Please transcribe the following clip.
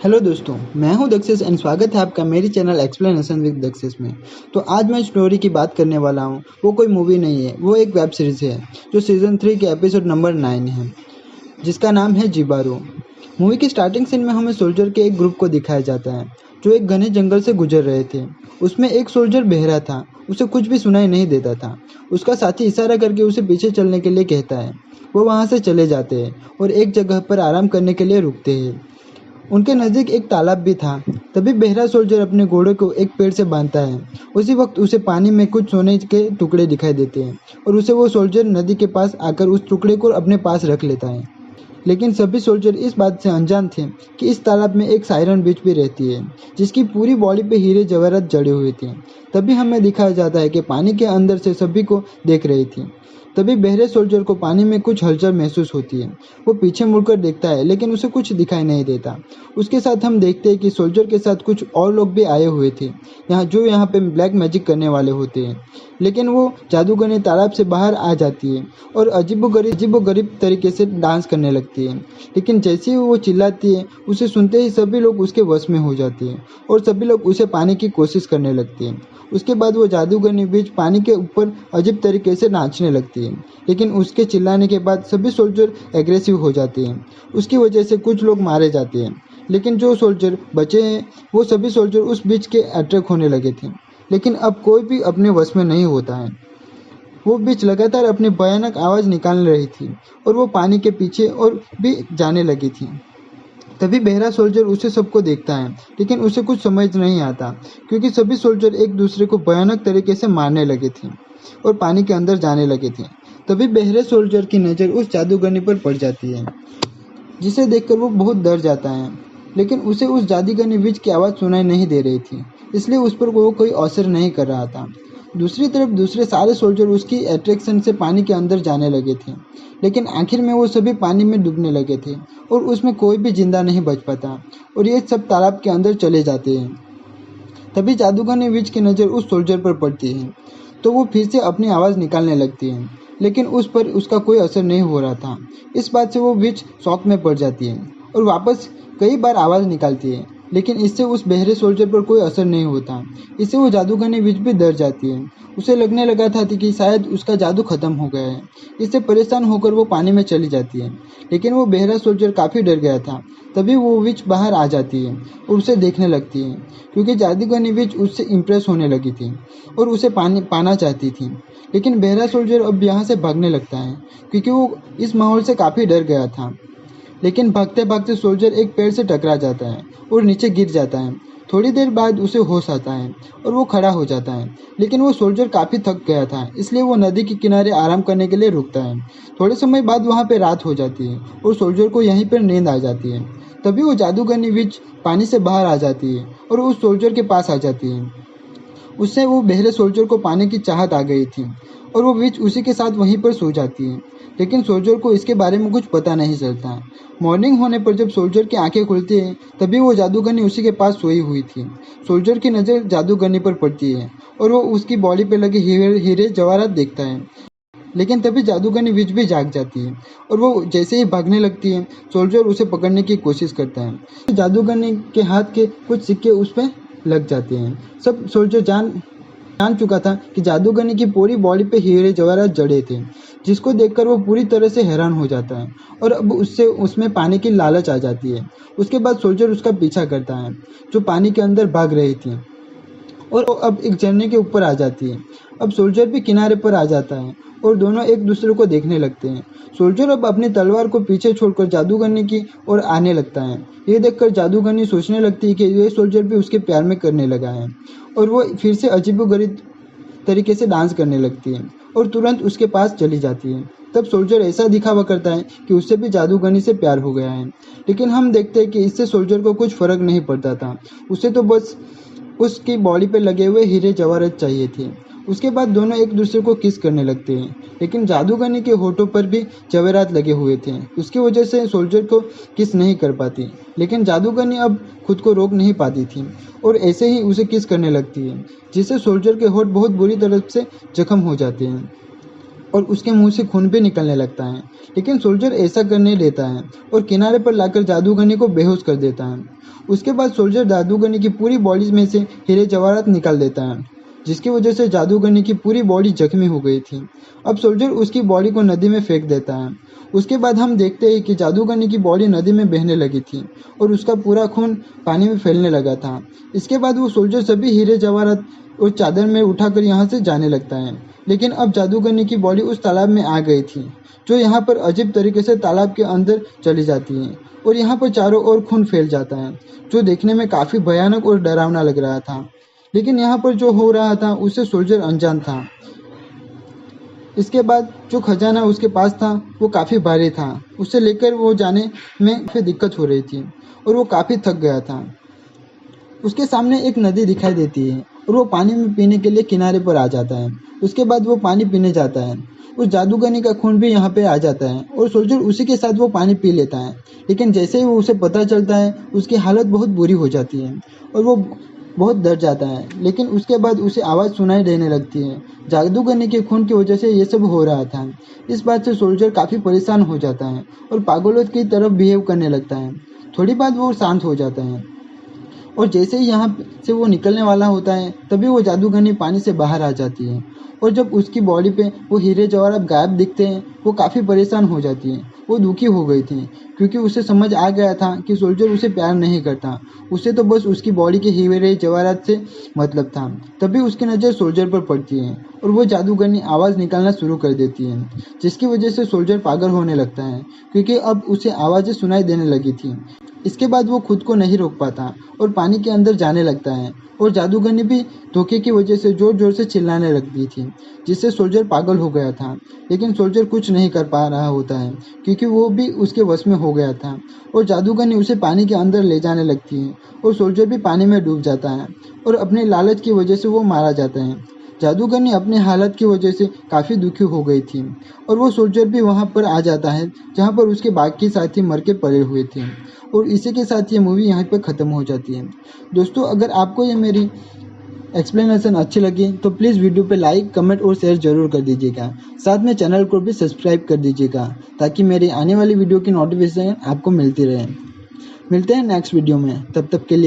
Hello दोस्तों, मैं हूं दक्षेश एंड स्वागत है आपका मेरी चैनल एक्सप्लेनेशन विद दक्षेश में। तो आज मैं स्टोरी की बात करने वाला हूं। वो कोई मूवी नहीं है, वो एक वेब सीरीज़ है जो सीज़न 3 के एपिसोड नंबर 9 है, जिसका नाम है जिबारू। मूवी की स्टार्टिंग सीन में हमें सोल्जर के एक ग्रुप को दिखाया जाता है जो एक घने जंगल से गुजर रहे थे। उसमें एक सोल्जर बहरा था, उसे कुछ भी सुनाई नहीं देता था। उसका साथी इशारा करके उसे पीछे चलने के लिए कहता है। वो वहाँ से चले जाते हैं और एक जगह पर आराम करने के लिए रुकते हैं। उनके नज़दीक एक तालाब भी था। तभी बहरा सोल्जर अपने घोड़े को एक पेड़ से बांधता है। उसी वक्त उसे पानी में कुछ सोने के टुकड़े दिखाई देते हैं और उसे वो सोल्जर नदी के पास आकर उस टुकड़े को अपने पास रख लेता है। लेकिन सभी सोल्जर इस बात से अनजान थे कि इस तालाब में एक सायरन बीच भी रहती है, जिसकी पूरी बॉडी पे हीरे जवाहरात जड़े हुए थे। तभी हमें दिखाया जाता है कि पानी के अंदर से सभी को देख रही थी। तभी बहरे सोल्जर को पानी में कुछ हलचल महसूस होती है। वो पीछे मुड़कर देखता है, लेकिन उसे कुछ दिखाई नहीं देता। उसके साथ हम देखते हैं कि सोल्जर के साथ कुछ और लोग भी आए हुए थे, यहाँ पे ब्लैक मैजिक करने वाले होते हैं। लेकिन वो जादूगरनी तालाब से बाहर आ जाती है और अजीबोगरीब तरीके से डांस करने लगती है। लेकिन जैसे ही वो चिल्लाती है, उसे सुनते ही सभी लोग उसके वश में हो जाते हैं और सभी लोग उसे पाने की कोशिश करने लगते हैं। उसके बाद वो जादूगरनी बीच पानी के ऊपर अजीब तरीके से नाचने लगती है। लेकिन उसके चिल्लाने के बाद सभी सोल्जर एग्रेसिव हो जाते हैं। उसकी वजह से कुछ लोग मारे जाते हैं। लेकिन जो सोल्जर बचे हैं, वो सभी सोल्जर उस बीच के अट्रैक्ट होने लगे थे। लेकिन अब कोई भी अपने वश में नहीं होता है। वो बीच लगातार अपनी भयानक आवाज़ निकाल रही थी और वो पानी के पीछे और भी जाने लगी थी। तभी बहरा सोल्जर उसे सबको देखता है, लेकिन उसे कुछ समझ नहीं आता, क्योंकि सभी सोल्जर एक दूसरे को भयानक तरीके से मारने लगे थे और पानी के अंदर जाने लगे थे। तभी बहरे सोल्जर की नज़र उस जादूगरनी पर पड़ जाती है, जिसे देखकर वो बहुत डर जाता है। लेकिन उसे उस जादूगरनी विच की आवाज़ सुनाई नहीं दे रही थी, इसलिए उस पर वो कोई असर नहीं कर रहा था। दूसरी तरफ दूसरे सारे सोल्जर उसकी अट्रैक्शन से पानी के अंदर जाने लगे थे। लेकिन आखिर में वो सभी पानी में डूबने लगे थे और उसमें कोई भी जिंदा नहीं बच पाता और ये सब तालाब के अंदर चले जाते हैं। तभी जादूगरनी विच की नज़र उस सोल्जर पर पड़ती है, तो वो फिर से अपनी आवाज़ निकालने लगती है। लेकिन उस पर उसका कोई असर नहीं हो रहा था। इस बात से वो विच शॉक में पड़ जाती है और वापस कई बार आवाज़ निकालती है, लेकिन इससे उस बहरे सोल्जर पर कोई असर नहीं होता। इससे वो जादूगरनी विच भी डर जाती है। उसे लगने लगा था कि शायद उसका जादू खत्म हो गया है। इससे परेशान होकर वो पानी में चली जाती है। लेकिन वो बहरा सोल्जर काफ़ी डर गया था। तभी वो विच बाहर आ जाती है और उसे देखने लगती है, क्योंकि जादूगरनी विच उससे इम्प्रेस होने लगी थी और उसे पाना चाहती थी। लेकिन बहरा सोल्जर अब यहाँ से भागने लगता है, क्योंकि वो इस माहौल से काफ़ी डर गया था। लेकिन भागते भागते सोल्जर एक पेड़ से टकरा जाता है और नीचे गिर जाता है। थोड़ी देर बाद उसे होश आता है और वो खड़ा हो जाता है। लेकिन वो सोल्जर काफ़ी थक गया था, इसलिए वो नदी के किनारे आराम करने के लिए रुकता है। थोड़े समय बाद वहाँ पे रात हो जाती है और सोल्जर को यहीं पर नींद आ जाती है। तभी वो जादूगरनी विच पानी से बाहर आ जाती है और उस सोल्जर के पास आ जाती है। उससे वो बहरे सोल्जर को पाने की चाहत आ गई थी और वो विच उसी के साथ वहीं पर सो जाती है। लेकिन सोल्जर को इसके बारे में कुछ पता नहीं चलता। मॉर्निंग होने पर जब सोल्जर की आंखें खुलती हैं, तभी वो जादूगरनी उसी के पास सोई हुई थी। सोल्जर की नज़र जादूगरनी पर पड़ती है और वो उसकी बॉडी पर लगे हीरे जवाहरात देखता है। लेकिन तभी जादूगरनी विच भी जाग जाती है और वो जैसे ही भागने लगती है, सोल्जर उसे पकड़ने की कोशिश करता है। जादूगरनी के हाथ के कुछ सिक्के उस पर लग जाते हैं। सब सोल्जर जान चुका था कि जादूगरनी की पूरी बॉडी पे हीरे जवाहरात जड़े थे, जिसको देखकर वो पूरी तरह से हैरान हो जाता है और अब उसमें पाने की लालच आ जाती है। उसके बाद सोल्जर उसका पीछा करता है, जो पानी के अंदर भाग रही थी, और वो अब एक झरने के ऊपर आ जाती है। अब सोल्जर भी किनारे पर आ जाता है और दोनों एक दूसरे को देखने लगते हैं। सोल्जर अब अपनी तलवार को पीछे छोड़कर जादूगरनी की ओर आने लगता है। ये देखकर जादूगरनी सोचने लगती है कि ये सोल्जर भी उसके प्यार में करने लगा है और वो फिर से अजीबोगरीब तरीके से डांस करने लगती है और तुरंत उसके पास चली जाती है। तब सोल्जर ऐसा दिखावा करता है कि उससे भी जादूगरनी से प्यार हो गया है। लेकिन हम देखते हैं कि इससे सोल्जर को कुछ फर्क नहीं पड़ता था। उसे तो बस उसकी बॉडी पे लगे हुए हीरे जवाहरात चाहिए थे। उसके बाद दोनों एक दूसरे को किस करने लगते हैं, लेकिन जादूगरनी के होठों पर भी जवाहरात लगे हुए थे। उसकी वजह से सोल्जर को किस नहीं कर पाती। लेकिन जादूगरनी अब खुद को रोक नहीं पाती थी और ऐसे ही उसे किस करने लगती है, जिससे सोल्जर के होठ बहुत बुरी तरह से जख्म हो जाते हैं। और उसके मुंह से खून भी निकलने लगता है, लेकिन सोल्जर ऐसा करने देता है और किनारे पर लाकर जादूगरनी को बेहोश कर देता है। उसके बाद सोल्जर जादूगरनी की पूरी बॉडी में से हीरे जवाहरात निकाल देता है, जिसकी वजह से जादूगरनी की पूरी बॉडी जख्मी हो गई थी। अब सोल्जर उसकी बॉडी को नदी में फेंक देता है। उसके बाद हम देखते हैं कि जादूगरनी की बॉडी नदी में बहने लगी थी और उसका पूरा खून पानी में फैलने लगा था। इसके बाद वो सोल्जर सभी हीरे जवाहरात और चादर में उठाकर यहाँ से जाने लगता है, लेकिन अब जादूगरनी की बॉडी उस तालाब में आ गई थी, जो यहाँ पर अजीब तरीके से तालाब के अंदर चली जाती है और यहाँ पर चारों ओर खून फैल जाता है, जो देखने में काफ़ी भयानक और डरावना लग रहा था। लेकिन यहाँ पर जो हो रहा था उससे सोल्जर अनजान था। इसके बाद जो खजाना उसके पास था वो काफ़ी भारी था, उसे लेकर वो जाने में काफ़ी दिक्कत हो रही थी और वो काफ़ी थक गया था। उसके सामने एक नदी दिखाई देती है और वो पानी में पीने के लिए किनारे पर आ जाता है। उसके बाद वो पानी पीने जाता है। उस जादूगरनी का खून भी यहाँ पे आ जाता है और सोल्जर उसी के साथ वो पानी पी लेता है, लेकिन जैसे ही वो उसे पता चलता है उसकी हालत बहुत बुरी हो जाती है और वो बहुत डर जाता है। लेकिन उसके बाद उसे आवाज़ सुनाई देने लगती है। जादूगरनी के खून की वजह से ये सब हो रहा था। इस बात से सोल्जर काफ़ी परेशान हो जाता है और पागलों की तरफ बिहेव करने लगता है। थोड़ी बाद वो शांत हो जाता है और जैसे ही यहाँ से वो निकलने वाला होता है तभी वो जादूगरनी पानी से बाहर आ जाती है और जब उसकी बॉडी पे वो हीरे जवाहरात गायब दिखते हैं वो काफ़ी परेशान हो जाती है। वो दुखी हो गई थी क्योंकि उसे समझ आ गया था कि सोल्जर उसे प्यार नहीं करता, उसे तो बस उसकी बॉडी के हीरे जवाहरात से मतलब था। तभी उसकी नज़र सोल्जर पर पड़ती है और वो जादूगरनी आवाज़ निकालना शुरू कर देती है, जिसकी वजह से सोल्जर पागल होने लगता है क्योंकि अब उसे आवाज़ें सुनाई देने लगी थी। इसके बाद वो खुद को नहीं रोक पाता और पानी के अंदर जाने लगता है और जादूगरनी भी धोखे की वजह से जोर जोर से चिल्लाने लगती थी, जिससे सोल्जर पागल हो गया था। लेकिन सोल्जर कुछ नहीं कर पा रहा होता है क्योंकि वो भी उसके वश में हो गया था और जादूगरनी उसे पानी के अंदर ले जाने लगती है और सोल्जर भी पानी में डूब जाता है और अपने लालच की वजह से वो मारा जाता है। जादूगरनी अपनी हालत की वजह से काफ़ी दुखी हो गई थी और वो सोल्जर भी वहाँ पर आ जाता है जहाँ पर उसके बाकी साथी मर के पड़े हुए थे। और इसी के साथ ये मूवी यहाँ पर ख़त्म हो जाती है। दोस्तों, अगर आपको ये मेरी एक्सप्लेनेशन अच्छी लगी तो प्लीज़ वीडियो पे लाइक, कमेंट और शेयर ज़रूर कर दीजिएगा। साथ में चैनल को भी सब्सक्राइब कर दीजिएगा ताकि मेरी आने वाली वीडियो की नोटिफिकेशन आपको मिलती रहे। मिलते हैं नेक्स्ट वीडियो में, तब तक के लिए